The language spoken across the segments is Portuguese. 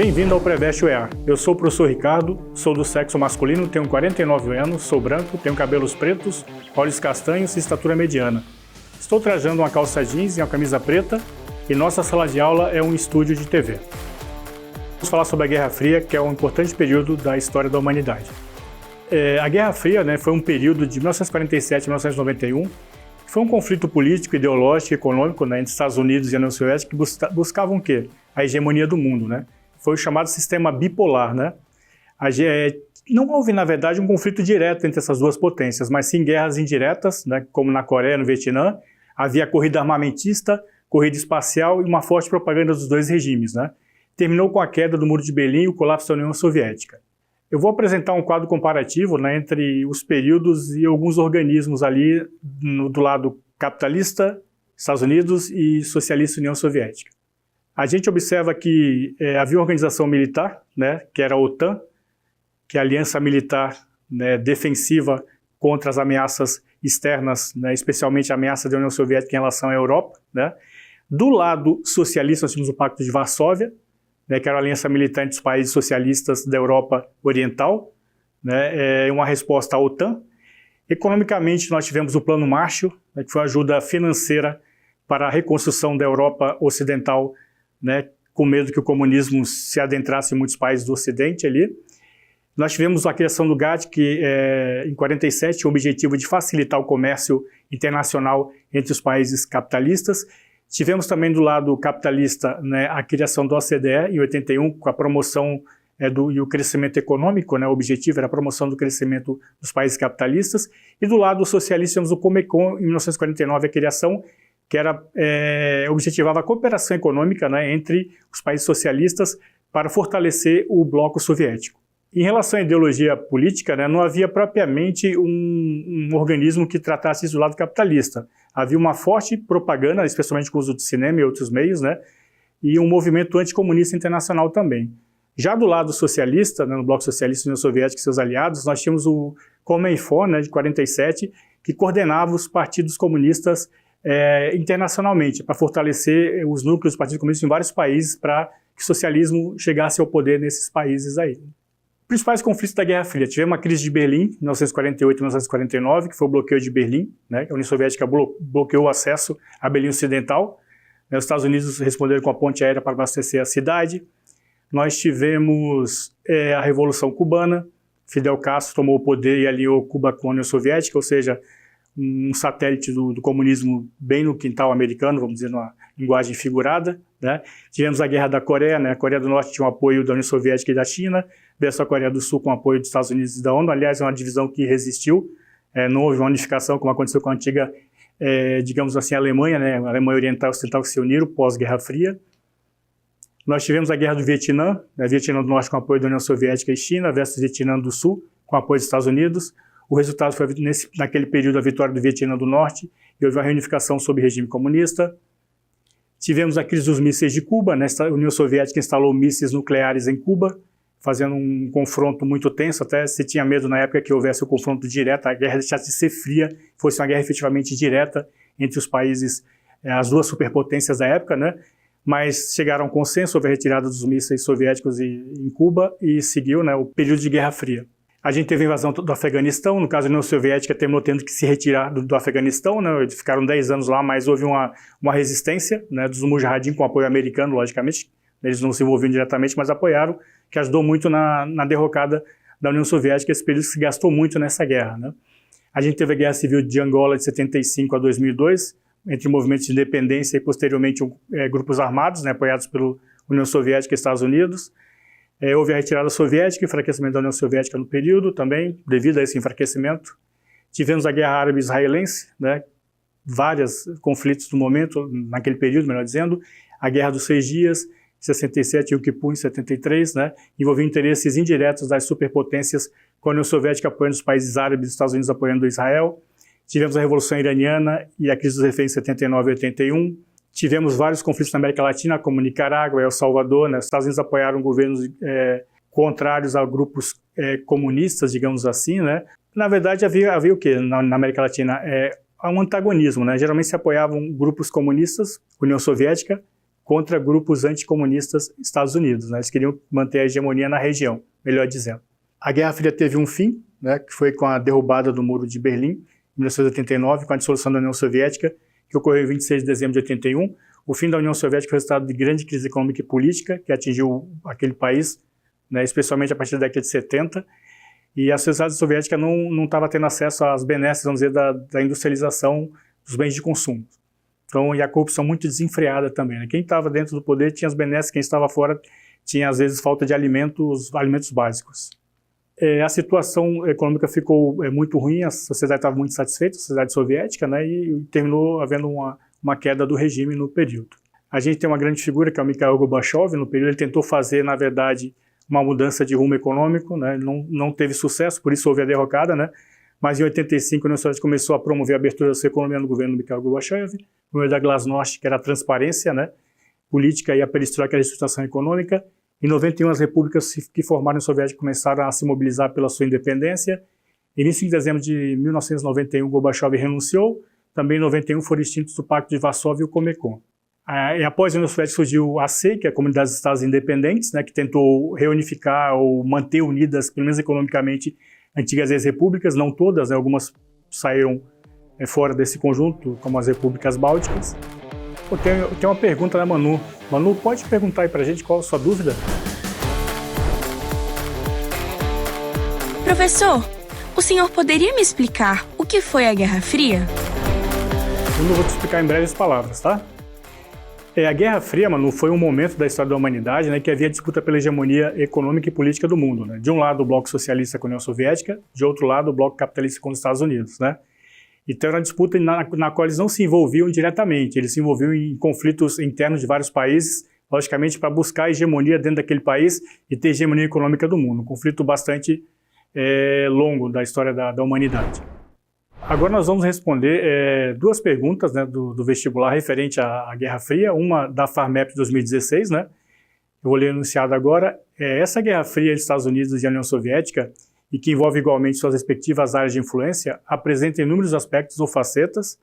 Bem-vindo ao Preveste UEA. Eu sou o professor Ricardo, sou do sexo masculino, tenho 49 anos, sou branco, tenho cabelos pretos, olhos castanhos e estatura mediana. Estou trajando uma calça jeans e uma camisa preta e nossa sala de aula é um estúdio de TV. Vamos falar sobre a Guerra Fria, que é um importante período da história da humanidade. A Guerra Fria, foi um período de 1947 a 1991, que foi um conflito político, ideológico e econômico entre Estados Unidos e a União Soviética que buscavam o quê? A hegemonia do mundo, Foi o chamado sistema bipolar, Não houve, na verdade, um conflito direto entre essas duas potências, mas sim guerras indiretas, como na Coreia e no Vietnã. Havia corrida armamentista, corrida espacial e uma forte propaganda dos dois regimes, Terminou com a queda do Muro de Berlim e o colapso da União Soviética. Eu vou apresentar um quadro comparativo entre os períodos e alguns organismos ali do lado capitalista, Estados Unidos, e socialista, União Soviética. A gente observa que havia uma organização militar, que era a OTAN, que é a aliança militar defensiva contra as ameaças externas, especialmente a ameaça da União Soviética em relação à Europa. Do lado socialista, nós tínhamos o Pacto de Varsóvia, que era a aliança militar entre os países socialistas da Europa Oriental, uma resposta à OTAN. Economicamente, nós tivemos o Plano Marshall, que foi uma ajuda financeira para a reconstrução da Europa Ocidental, com medo que o comunismo se adentrasse em muitos países do Ocidente ali. Nós tivemos a criação do GATT, que em 1947 tinha o objetivo de facilitar o comércio internacional entre os países capitalistas. Tivemos também do lado capitalista a criação do OCDE em 81, com a promoção e o crescimento econômico, o objetivo era a promoção do crescimento dos países capitalistas. E do lado socialista temos o Comecon, em 1949, a criação que objetivava a cooperação econômica entre os países socialistas para fortalecer o bloco soviético. Em relação à ideologia política, não havia propriamente um organismo que tratasse isso do lado capitalista. Havia uma forte propaganda, especialmente com o uso de cinema e outros meios, e um movimento anticomunista internacional também. Já do lado socialista, no bloco socialista, União Soviética e seus aliados, nós tínhamos o Cominform, de 1947, que coordenava os partidos comunistas internacionalmente, para fortalecer os núcleos dos partidos comunistas em vários países, para que o socialismo chegasse ao poder nesses países aí. Principais conflitos da Guerra Fria. Tivemos uma crise de Berlim, em 1948 e 1949, que foi o bloqueio de Berlim, a União Soviética bloqueou o acesso à Berlim Ocidental. Os Estados Unidos responderam com a ponte aérea para abastecer a cidade. Nós tivemos a Revolução Cubana, Fidel Castro tomou o poder e aliou Cuba com a União Soviética, ou seja, um satélite do comunismo bem no quintal americano, vamos dizer, numa linguagem figurada. Tivemos a Guerra da Coreia, a Coreia do Norte tinha o apoio da União Soviética e da China, versus a Coreia do Sul com o apoio dos Estados Unidos e da ONU. Aliás, é uma divisão que resistiu, não houve uma unificação como aconteceu com a antiga, digamos assim, Alemanha, a Alemanha Oriental e Ocidental que se uniram pós-Guerra Fria. Nós tivemos a Guerra do Vietnã, Vietnã do Norte com o apoio da União Soviética e China, versus Vietnã do Sul com o apoio dos Estados Unidos. O resultado foi, naquele período, a vitória do Vietnã do Norte e houve uma reunificação sob o regime comunista. Tivemos a crise dos mísseis de Cuba, a União Soviética instalou mísseis nucleares em Cuba, fazendo um confronto muito tenso, até se tinha medo na época que houvesse o confronto direto, a guerra deixasse de ser fria, fosse uma guerra efetivamente direta entre os países, as duas superpotências da época, mas chegaram a um consenso sobre a retirada dos mísseis soviéticos em Cuba e seguiu o período de Guerra Fria. A gente teve a invasão do Afeganistão, no caso a União Soviética terminou tendo que se retirar do Afeganistão, eles ficaram 10 anos lá, mas houve uma resistência dos Mujahideen com apoio americano, logicamente, eles não se envolviam diretamente, mas apoiaram, que ajudou muito na derrocada da União Soviética, esse período que se gastou muito nessa guerra. A gente teve a Guerra Civil de Angola de 75 a 2002, entre movimentos de independência e posteriormente grupos armados, apoiados pela União Soviética e Estados Unidos. Houve a retirada soviética e enfraquecimento da União Soviética no período também, devido a esse enfraquecimento. Tivemos a Guerra Árabe-Israelense, vários conflitos no momento, naquele período, melhor dizendo. A Guerra dos 6 Dias, em 67 e o Yom Kippur em 73, envolveu interesses indiretos das superpotências, com a União Soviética apoiando os países árabes e os Estados Unidos apoiando Israel. Tivemos a Revolução Iraniana e a crise dos reféns em 79 e 81. Tivemos vários conflitos na América Latina, como Nicarágua e El Salvador. Os Estados Unidos apoiaram governos contrários a grupos comunistas, digamos assim. Na verdade, havia o quê na América Latina? Um antagonismo. Geralmente se apoiavam grupos comunistas, União Soviética, contra grupos anticomunistas dos Estados Unidos, né? Eles queriam manter a hegemonia na região, melhor dizendo. A Guerra Fria teve um fim, né, que foi com a derrubada do Muro de Berlim, em 1989, com a dissolução da União Soviética, que ocorreu em 26 de dezembro de 81. O fim da União Soviética foi resultado de grande crise econômica e política, que atingiu aquele país, né, especialmente a partir da década de 70, e a sociedade soviética não estava tendo acesso às benesses, vamos dizer, da industrialização dos bens de consumo. Então, e a corrupção muito desenfreada também, né? Quem estava dentro do poder tinha as benesses, quem estava fora tinha, às vezes, falta de alimentos básicos. A situação econômica ficou muito ruim, a sociedade estava muito satisfeita, a sociedade soviética, né, e terminou havendo uma queda do regime no período. A gente tem uma grande figura, que é o Mikhail Gorbachev. No período ele tentou fazer, na verdade, uma mudança de rumo econômico, né, não teve sucesso, por isso houve a derrocada, né, mas em 85 a União Soviética começou a promover a abertura da sua economia no governo do Mikhail Gorbachev, no meio da Glasnost, que era a transparência, né, política, e a perestroika, que era a reestruturação econômica. Em 91, as repúblicas que formaram a Soviética começaram a se mobilizar pela sua independência. Em 25 de dezembro de 1991, Gorbachev renunciou. Também em 91 foram extintos o Pacto de Varsóvia e o Comecon. E após a União Soviética surgiu a CEI, que é a Comunidade dos Estados Independentes, né, que tentou reunificar ou manter unidas, pelo menos economicamente, antigas ex-repúblicas, não todas, né, algumas saíram fora desse conjunto, como as repúblicas bálticas. Tem uma pergunta da Manu. Manu, pode perguntar aí pra gente qual a sua dúvida? Professor, o senhor poderia me explicar o que foi a Guerra Fria? Eu vou te explicar em breves palavras, tá? A Guerra Fria, Manu, foi um momento da história da humanidade, né, que havia disputa pela hegemonia econômica e política do mundo, né? De um lado o bloco socialista com a União Soviética, de outro lado o bloco capitalista com os Estados Unidos, né? Então era uma disputa na qual eles não se envolviam diretamente, eles se envolviam em conflitos internos de vários países, logicamente para buscar a hegemonia dentro daquele país e ter hegemonia econômica do mundo. Um conflito bastante longo da história da humanidade. Agora nós vamos responder duas perguntas, né, do vestibular referente à Guerra Fria, uma da FARMEP de 2016, né? Eu vou ler o enunciado agora. Essa Guerra Fria dos Estados Unidos e a União Soviética, e que envolve igualmente suas respectivas áreas de influência, apresenta inúmeros aspectos ou facetas,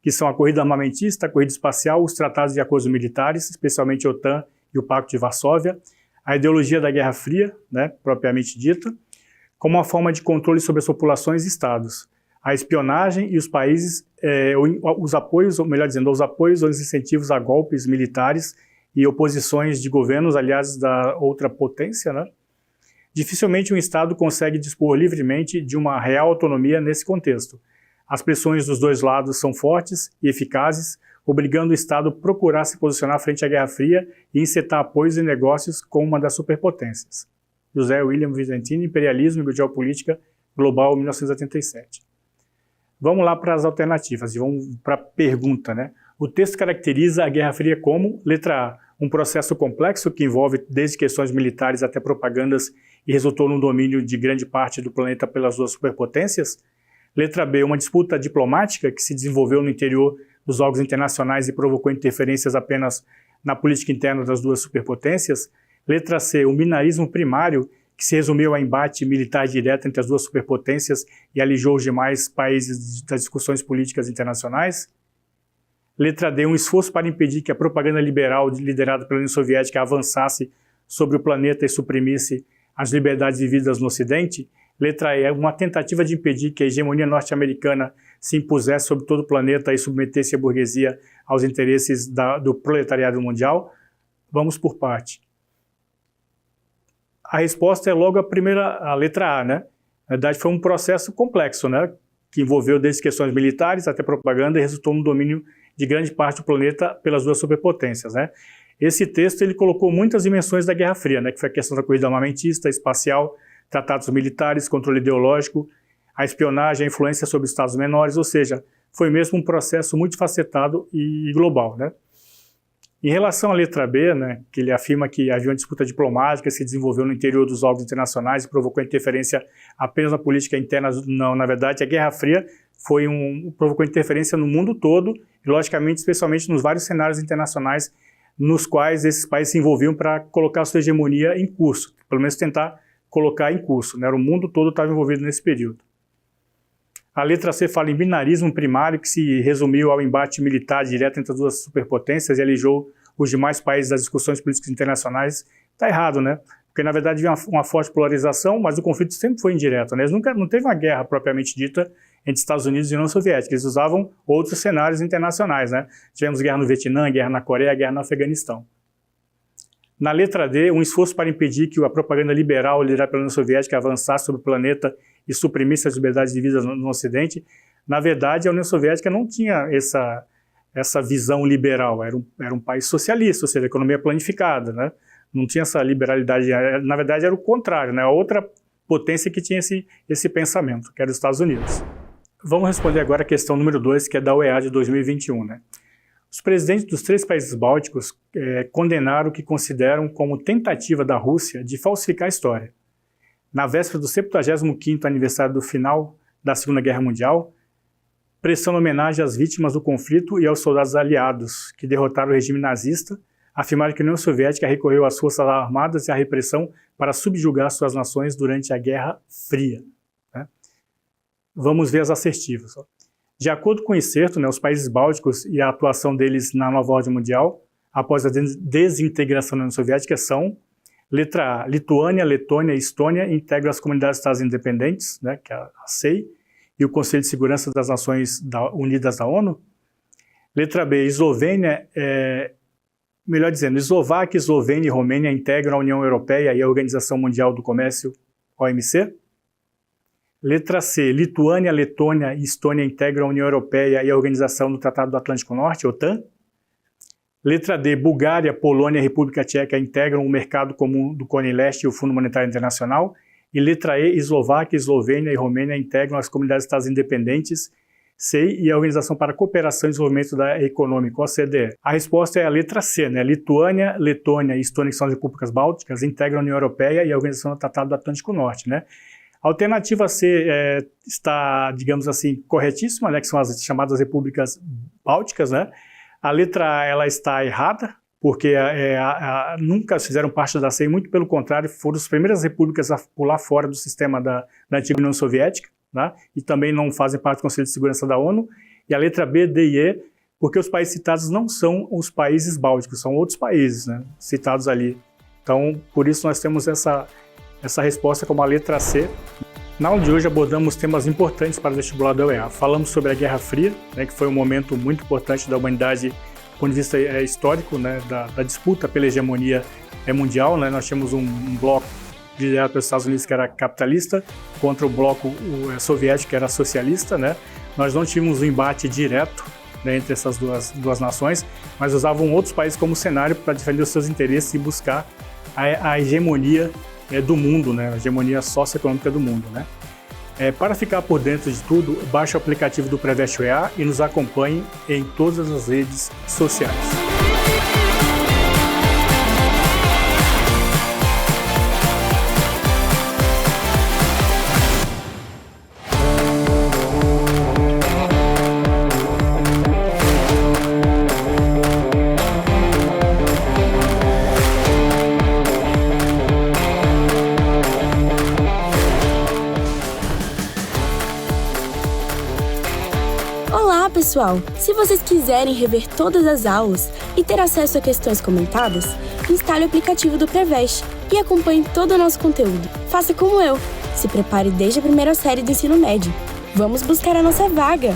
que são a corrida armamentista, a corrida espacial, os tratados de acordos militares, especialmente a OTAN e o Pacto de Varsóvia, a ideologia da Guerra Fria, né, propriamente dita, como uma forma de controle sobre as populações e estados, a espionagem e os países, os apoios, ou melhor dizendo, os apoios ou os incentivos a golpes militares e oposições de governos aliados da outra potência, né? Dificilmente um Estado consegue dispor livremente de uma real autonomia nesse contexto. As pressões dos dois lados são fortes e eficazes, obrigando o Estado a procurar se posicionar frente à Guerra Fria e encetar apoios e negócios com uma das superpotências. José William Vizzentini, Imperialismo e Geopolítica Global, 1987. Vamos lá para as alternativas e vamos para a pergunta, né? O texto caracteriza a Guerra Fria como, letra A, um processo complexo que envolve desde questões militares até propagandas e resultou no domínio de grande parte do planeta pelas duas superpotências. Letra B, uma disputa diplomática que se desenvolveu no interior dos órgãos internacionais e provocou interferências apenas na política interna das duas superpotências. Letra C, um binarismo primário que se resumiu a embate militar direto entre as duas superpotências e alijou os demais países das discussões políticas internacionais. Letra D, um esforço para impedir que a propaganda liberal liderada pela União Soviética avançasse sobre o planeta e suprimisse as liberdades vividas no Ocidente. Letra E, uma tentativa de impedir que a hegemonia norte-americana se impusesse sobre todo o planeta e submetesse a burguesia aos interesses do proletariado mundial. Vamos por parte. A resposta é logo a letra A, né? Na verdade, foi um processo complexo, né? Que envolveu desde questões militares até propaganda e resultou no domínio de grande parte do planeta pelas duas superpotências, né? Esse texto ele colocou muitas dimensões da Guerra Fria, né? Que foi a questão da corrida armamentista, espacial, tratados militares, controle ideológico, a espionagem, a influência sobre estados menores, ou seja, foi mesmo um processo multifacetado e global, né? Em relação à letra B, né, que ele afirma que havia uma disputa diplomática que se desenvolveu no interior dos órgãos internacionais e provocou interferência apenas na política interna, não, na verdade, a Guerra Fria provocou interferência no mundo todo e, logicamente, especialmente nos vários cenários internacionais nos quais esses países se envolviam para colocar sua hegemonia em curso, pelo menos tentar colocar em curso, né? O mundo todo estava envolvido nesse período. A letra C fala em binarismo primário que se resumiu ao embate militar direto entre as duas superpotências e alijou os demais países das discussões políticas internacionais, está errado, né? Porque, na verdade, havia uma forte polarização, mas o conflito sempre foi indireto, né? Não teve uma guerra propriamente dita entre Estados Unidos e União Soviética. Eles usavam outros cenários internacionais, né? Tivemos guerra no Vietnã, guerra na Coreia, guerra no Afeganistão. Na letra D, um esforço para impedir que a propaganda liberal liderada pela União Soviética avançasse sobre o planeta e suprimisse as liberdades de vida no Ocidente. Na verdade, a União Soviética não tinha essa visão liberal, era um país socialista, ou seja, a economia planificada, né? Não tinha essa liberalidade, na verdade era o contrário, né? A outra potência que tinha esse pensamento, que era os Estados Unidos. Vamos responder agora a questão número 2, que é da OEA de 2021, né? Os presidentes dos 3 países bálticos condenaram o que consideram como tentativa da Rússia de falsificar a história. Na véspera do 75º aniversário do final da Segunda Guerra Mundial, prestando homenagem às vítimas do conflito e aos soldados aliados que derrotaram o regime nazista, afirmaram que a União Soviética recorreu às forças armadas e à repressão para subjugar suas nações durante a Guerra Fria, né? Vamos ver as assertivas. De acordo com o excerto, né, os países bálticos e a atuação deles na nova ordem mundial, após a desintegração da União Soviética, são: letra A, Lituânia, Letônia e Estônia integram as comunidades de Estados independentes, né, que é a CEI, e o Conselho de Segurança das Nações Unidas da ONU. Letra B, Eslovênia, melhor dizendo, Eslováquia, Eslovênia e Romênia integram a União Europeia e a Organização Mundial do Comércio, OMC. Letra C, Lituânia, Letônia e Estônia integram a União Europeia e a Organização do Tratado do Atlântico Norte, OTAN. Letra D, Bulgária, Polônia e República Tcheca integram o Mercado Comum do Cone Leste e o Fundo Monetário Internacional. E letra E, Eslováquia, Eslovênia e Romênia integram as Comunidades de Estados Independentes, CEI, e a Organização para a Cooperação e Desenvolvimento Econômico, OCDE. A resposta é a letra C, né? Lituânia, Letônia e Estônia, que são as repúblicas bálticas, integram a União Europeia e a Organização do Tratado do Atlântico Norte, né? A alternativa C está, digamos assim, corretíssima, né, que são as chamadas repúblicas bálticas, né? A letra A ela está errada, porque nunca fizeram parte da CEI, muito pelo contrário, foram as primeiras repúblicas a pular fora do sistema da antiga União Soviética, né? E também não fazem parte do Conselho de Segurança da ONU. E a letra B, D e E, porque os países citados não são os países bálticos, são outros países, né, citados ali. Então, por isso nós temos essa resposta como a letra C. Na aula de hoje abordamos temas importantes para o vestibular da OEA. Falamos sobre a Guerra Fria, né, que foi um momento muito importante da humanidade do ponto de vista histórico, né, da disputa pela hegemonia mundial, né. Nós tínhamos um bloco liderado pelos Estados Unidos que era capitalista contra o bloco soviético que era socialista, né. Nós não tínhamos um embate direto, né, entre essas duas nações, mas usavam outros países como cenário para defender os seus interesses e buscar a hegemonia do mundo, né? A hegemonia socioeconômica do mundo, né? Para ficar por dentro de tudo, baixe o aplicativo do Preveste OEA e nos acompanhe em todas as redes sociais. Olá, pessoal! Se vocês quiserem rever todas as aulas e ter acesso a questões comentadas, instale o aplicativo do Preveste e acompanhe todo o nosso conteúdo. Faça como eu! Se prepare desde a primeira série do ensino médio. Vamos buscar a nossa vaga!